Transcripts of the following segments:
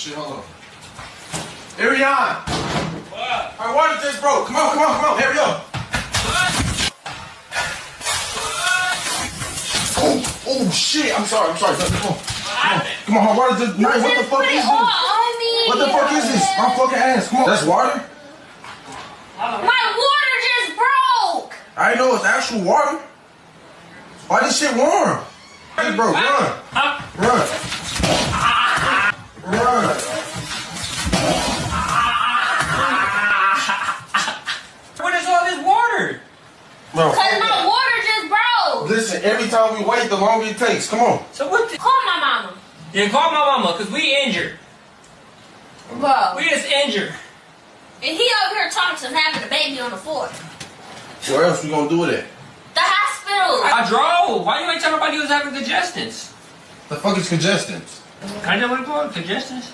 shit, hold on. Ariana! What? Our water just broke. Come on, hurry up. Oh, shit, I'm sorry. Come on, our water just... What the fuck is this? What the fuck is this? My fucking ass, come on. That's water? My water just broke! I know it's actual water. Why this shit warm? It broke, run. What is all this water? Bro. Cause my water just broke! Listen, every time we wait, the longer it takes. Come on. So what the... Call my mama. Yeah, call my mama, because we injured. Bro. We just injured. And he over here talking to having a baby on the floor. Where else we gonna do it at? The hospital. I drove. Why you ain't tell nobody you was having congestions? The fuck is congestions? I know what it's called, congestions.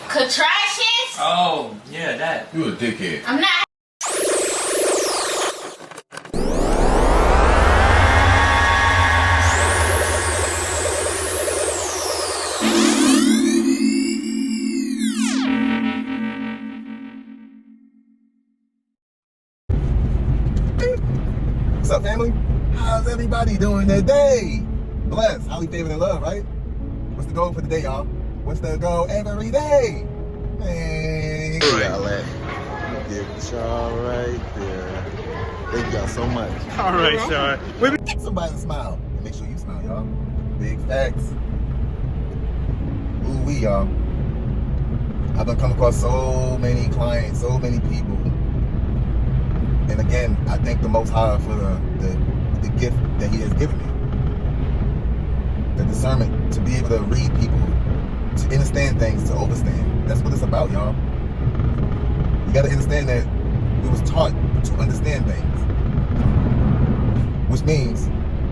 Contractions? Oh, yeah, that. You a dickhead. I'm not. What's up, family? How's everybody doing today? Blessed, highly favored and loved, right? What's the goal for the day, y'all? What's the goal every day? Man, y'all at? Give y'all right there. Thank y'all so much. All right, Sean. Get somebody to smile. And make sure you smile, y'all. Big facts. Ooh, y'all. I've been coming across so many clients, so many people. And again, I thank the Most High for the gift that He has given me. The discernment to be able to read people, to understand things, to overstand. That's what it's about, y'all. You gotta understand that we was taught to understand things. Which means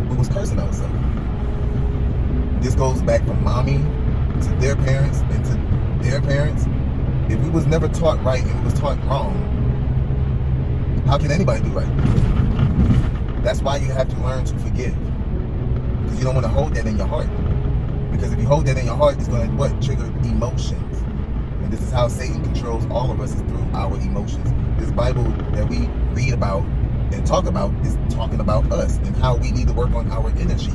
we was cursing ourselves. This goes back from mommy to their parents and to their parents. If we was never taught right and we was taught wrong, how can anybody do right? That's why you have to learn to forgive. Because you don't want to hold that in your heart. Because if you hold that in your heart, it's going to what? Trigger emotions. And this is how Satan controls all of us, is through our emotions. This Bible that we read about and talk about is talking about us and how we need to work on our energy.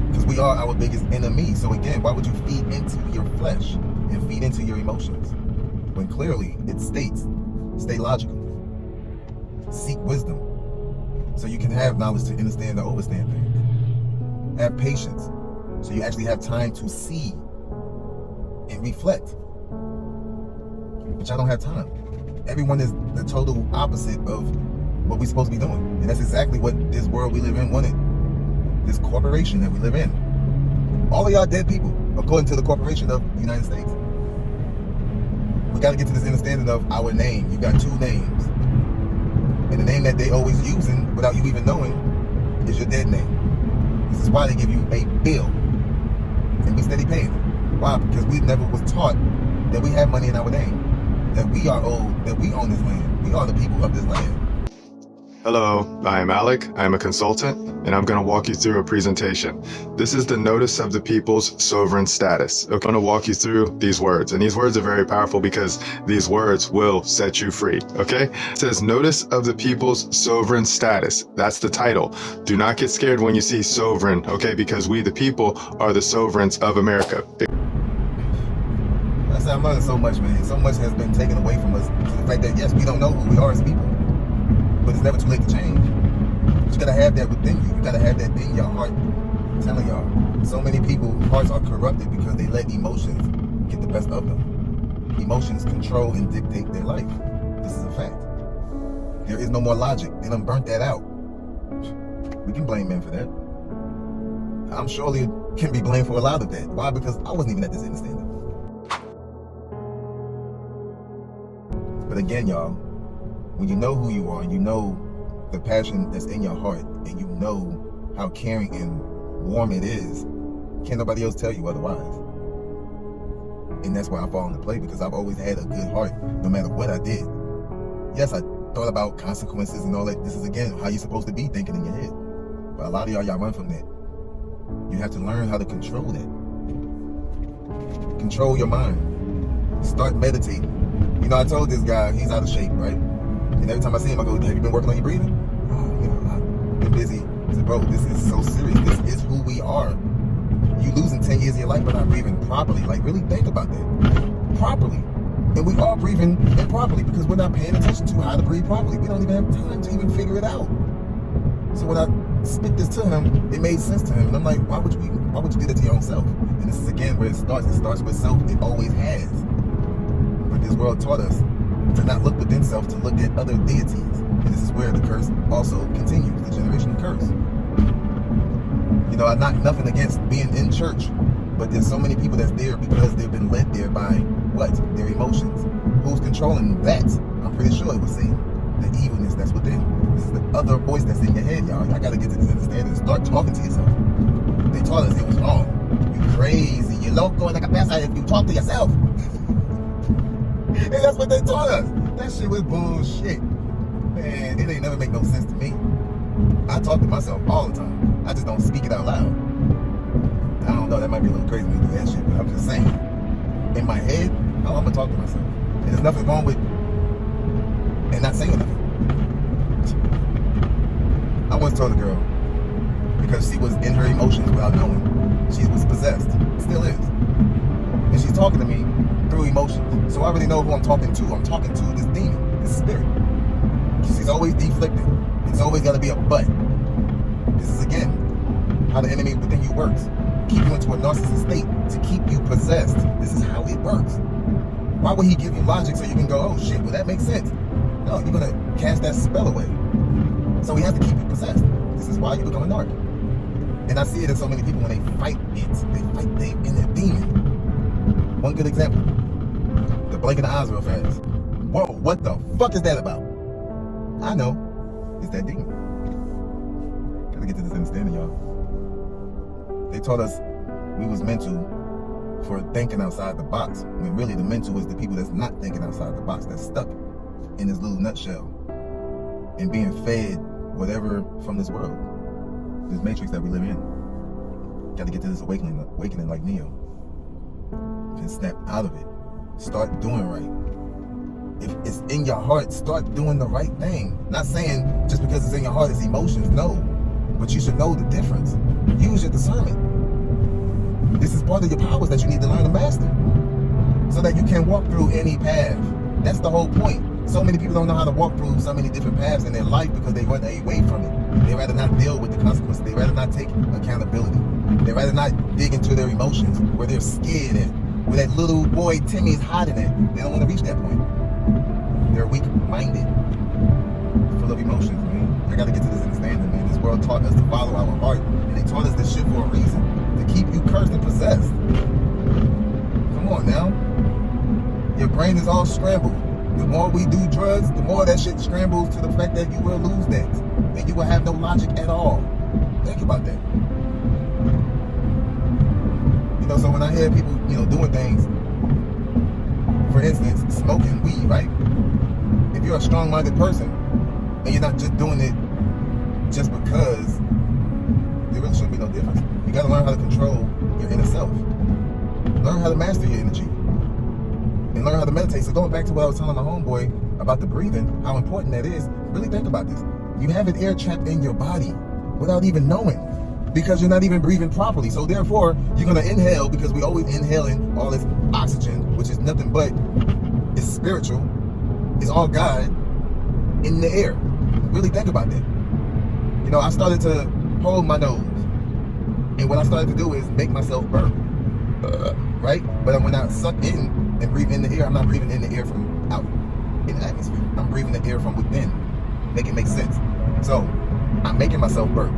Because we are our biggest enemy. So again, why would you feed into your flesh and feed into your emotions? When clearly it states, stay logical. Seek wisdom so you can have knowledge to understand or overstand things. Have patience so you actually have time to see and reflect. But y'all don't have time. Everyone is the total opposite of what we're supposed to be doing. And that's exactly what this world we live in wanted. This corporation that we live in. All of y'all dead people, according to the corporation of the United States. We got to get to this understanding of our name. You got two names. And the name that they always using, without you even knowing, is your dead name. This is why they give you a bill. And we steady paying it. Why? Because we never was taught that we have money in our name. That we are old, that we own this land. We are the people of this land. Hello, I am Alec. I am a consultant, and I'm going to walk you through a presentation. This is the Notice of the People's Sovereign Status. I'm going to walk you through these words, and these words are very powerful because these words will set you free, okay? It says Notice of the People's Sovereign Status. That's the title. Do not get scared when you see sovereign, okay? Because we, the people, are the sovereigns of America. I'm learning so much, man. So much has been taken away from us. To the fact that, yes, we don't know who we are as people. But it's never too late to change. But you gotta have that within you. You gotta have that in your heart. I'm telling y'all, so many people's hearts are corrupted because they let emotions get the best of them. Emotions control and dictate their life. This is a fact. There is no more logic. They done burnt that out. We can blame men for that. I'm surely can be blamed for a lot of that. Why? Because I wasn't even at this understanding. But again, y'all, when you know who you are, and you know the passion that's in your heart, and you know how caring and warm it is, can't nobody else tell you otherwise. And that's why I fall into play, because I've always had a good heart, no matter what I did. Yes, I thought about consequences and all that. This is, again, how you're supposed to be thinking in your head. But a lot of y'all run from that. You have to learn how to control that. Control your mind. Start meditating. You know, I told this guy, he's out of shape, right? And every time I see him, I go, have you been working on your breathing? Oh, you know, I've been busy. I said, bro, this is so serious. This is who we are. You losing 10 years of your life by not breathing properly. Like, really think about that. Properly. And we are breathing improperly because we're not paying attention to how to breathe properly. We don't even have time to even figure it out. So when I spit this to him, it made sense to him. And I'm like, why would you do that to your own self? And this is again where it starts. It starts with self. It always has. But this world taught us to not look within self, to look at other deities. And this is where the curse also continues, the generational curse. You know, I knock nothing against being in church, but there's so many people that's there because they've been led there by what? Their emotions. Who's controlling that? I'm pretty sure it was Satan. The evilness that's within. This is the other voice that's in your head, y'all. Y'all gotta get to this understanding. Start talking to yourself. They taught us it was wrong. You crazy. You're loco like a peasant if you talk to yourself. And that's what they taught us. That shit was bullshit. Man, it ain't never make no sense to me. I talk to myself all the time. I just don't speak it out loud. I don't know, that might be a little crazy to do that shit, but I'm just saying. In my head, oh, I'm gonna talk to myself. And there's nothing wrong with and not saying nothing. I once told a girl, because she was in her emotions without knowing, she was possessed, still is. And she's talking to me through emotions. So I already know who I'm talking to. I'm talking to this demon, this spirit. She's always deflecting. It's always gotta be a but. This is again, how the enemy within you works. Keep you into a narcissist state to keep you possessed. This is how it works. Why would he give you logic so you can go, oh shit, well that makes sense? No, you're gonna cast that spell away. So he has to keep you possessed. This is why you become a narc. And I see it in so many people when they fight it. They fight their inner demon. One good example. The blinking the eyes real fast. Whoa, what the fuck is that about? I know. It's that demon. Gotta get to this understanding, y'all. They taught us we was mental for thinking outside the box. When really the mental is the people that's not thinking outside the box, that's stuck in this little nutshell and being fed whatever from this world, this matrix that we live in. Got to get to this awakening like Neo. And snap out of it. Start doing right. If it's in your heart, start doing the right thing. Not saying just because it's in your heart, it's emotions. No, but you should know the difference. Use your discernment. This is part of your powers that you need to learn to master, so that you can walk through any path. That's the whole point. So many people don't know how to walk through so many different paths in their life because they run away from it. They rather not deal with the consequences. They rather not take accountability. They rather not dig into their emotions where they're scared at, where that little boy Timmy is hiding at. They don't want to reach that point. They're weak-minded, full of emotions, man. I got to get to this understanding, man. This world taught us to follow our heart, and they taught us this shit for a reason, to keep you cursed and possessed. Come on now. Your brain is all scrambled. The more we do drugs, the more that shit scrambles to the fact that you will lose that. And you will have no logic at all. Think about that. You know, so when I hear people, you know, doing things, for instance, smoking weed, right? If you're a strong-minded person, and you're not just doing it just because, there really shouldn't be no difference. You gotta learn how to control your inner self. Learn how to master your energy. And learn how to meditate. So going back to what I was telling my homeboy about the breathing, how important that is, really think about this. You have an air trapped in your body without even knowing, because you're not even breathing properly. So therefore, you're gonna inhale, because we always inhaling all this oxygen, which is nothing but, it's spiritual, it's all God in the air. Really think about that. You know, I started to hold my nose. And what I started to do is make myself burp, right? But when I suck in and breathe in the air, I'm not breathing in the air from out in the atmosphere. I'm breathing the air from within. Make it make sense. So I'm making myself burp.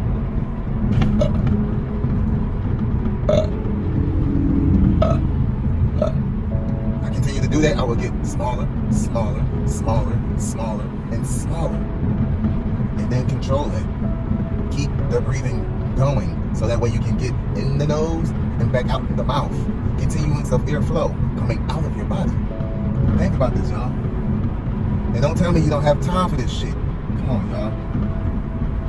I continue to do that, I will get smaller, smaller, smaller, smaller, and smaller. And then control it. Keep the breathing going, so that way you can get in the nose and back out the mouth. Continuance of airflow coming out of your body. Think about this, y'all. And don't tell me you don't have time for this shit. Come on, y'all.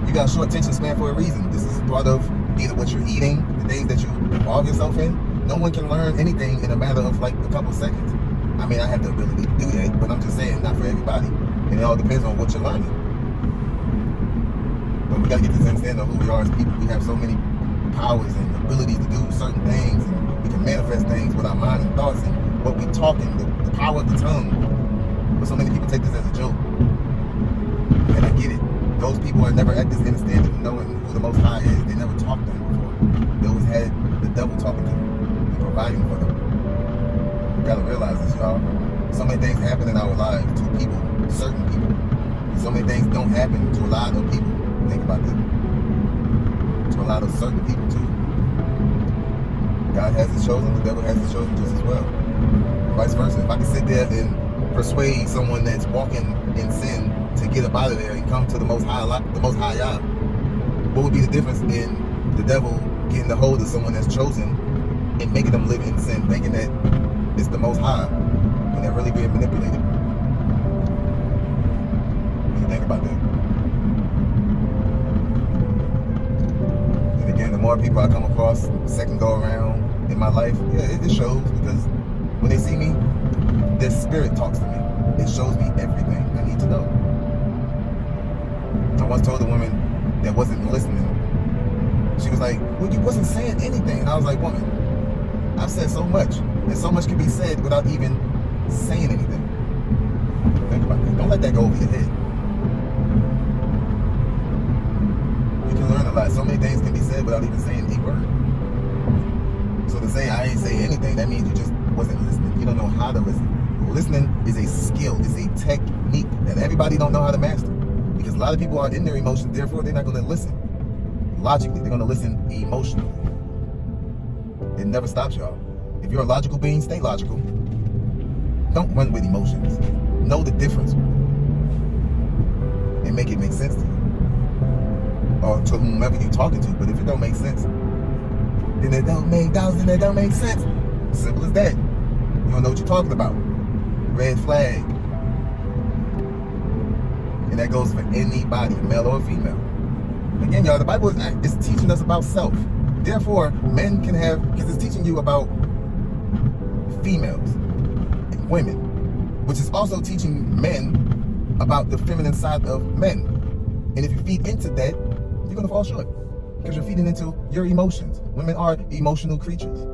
You got a short attention span for a reason. This is part of either what you're eating, the days that you involve yourself in, No one can learn anything in a matter of like a couple seconds. I mean, I have the ability to do that, but I'm just saying, not for everybody. And it all depends on what you're learning. But we gotta get this understanding of who we are as people. We have so many powers and abilities to do certain things, and we can manifest things with our mind and thoughts and what we talk and the power of the tongue. But so many people take this as a joke. And I get it. Those people are never at this understanding of knowing who the Most High is. They never talked to him before. They always had the devil talking to them and providing for them. You gotta realize this, y'all. So many things happen in our lives to people, certain people. And so many things don't happen to a lot of people. Think about that. To a lot of certain people too. God has his chosen, the devil has his chosen just as well. Vice versa. If I can sit there and persuade someone that's walking in sin to get up out of there and come to the Most High, Yah, what would be the difference in the devil getting a hold of someone that's chosen and making them live in sin, thinking that it's the Most High, when they're really being manipulated? What do you think about that? And again, the more people I come across second go around in my life, yeah, it shows, because when they see me, their spirit talks to me. It shows me everything I need to know. I once told a woman that wasn't listening. She was like, well, you wasn't saying anything. And I was like, woman, I've said so much. And so much can be said without even saying anything. Think about that. Don't let that go over your head. You can learn a lot. So many things can be said without even saying a word. So to say I ain't say anything, that means you just wasn't listening. You don't know how to listen. Listening is a skill, is a technique that everybody don't know how to master. Because a lot of people are in their emotions, therefore they're not going to listen logically. They're going to listen emotionally. It never stops, y'all. If you're a logical being, stay logical. Don't run with emotions. Know the difference and make it make sense to you, or to whomever you're talking to. But if it don't make sense, then it don't make dollars, and it don't make sense. Simple as that. You don't know what you're talking about. Red flag. And that goes for anybody, male or female. Again, y'all, the Bible is teaching us about self. Therefore, men can have, because it's teaching you about females and women, which is also teaching men about the feminine side of men. And if you feed into that, you're going to fall short, because you're feeding into your emotions. Women are emotional creatures.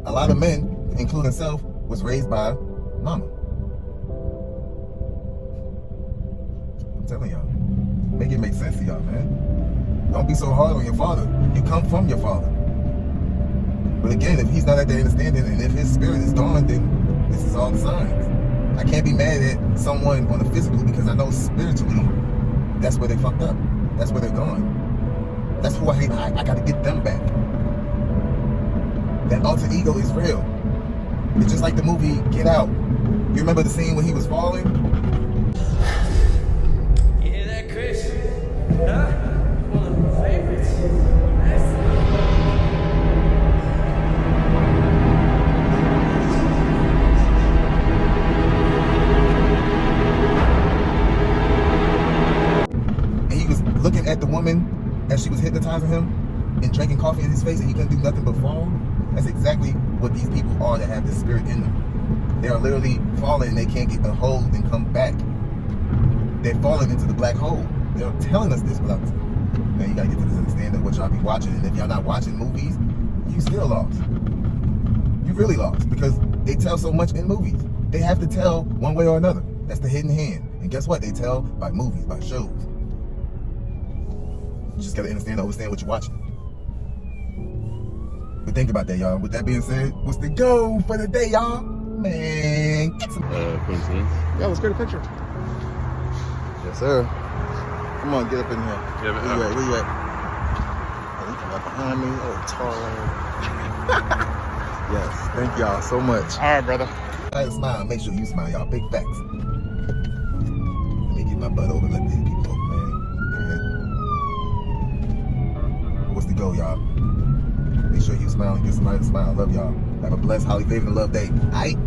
A lot of men, including self, was raised by mama. I'm telling y'all, make it make sense to y'all, man. Don't be so hard on your father. You come from your father. But again, if he's not at that understanding, and if his spirit is gone, then this is all the signs. I can't be mad at someone on the physical, because I know spiritually that's where they fucked up. That's where they're gone. That's who I hate. I gotta get them back. That alter ego is real. It's just like the movie Get Out. You remember the scene when he was falling? You hear that, Chris? Huh? One of my favorites. And he was looking at the woman as she was hypnotizing him and drinking coffee in his face, and he couldn't do nothing but fall. That's exactly what these people are that have the spirit in them. They are literally falling, and they can't get a hold and come back. They're falling into the black hole. They're telling us this without. Now you gotta get to this understanding of what y'all be watching. And if y'all not watching movies, you still lost. You really lost, because they tell so much in movies. They have to tell one way or another. That's the hidden hand. And guess what? They tell by movies, by shows. You just gotta understand and understand what you're watching. But think about that, y'all. With that being said, what's the goal for the day, y'all? Man, get some. Quincy. Yeah, let's get a picture. Yes, sir. Come on, get up in here. Yeah, Where you at? Where you at? Oh, you come right behind me. Oh, tall ass. Yes, thank y'all so much. All right, brother. Try to smile. Make sure you smile, y'all. Big facts. Let me get my butt over. Let these people over, man. Yeah. What's the goal, y'all? Make sure you smile and get somebody to smile. Love y'all. Have a blessed, highly favored, and love day. Aight?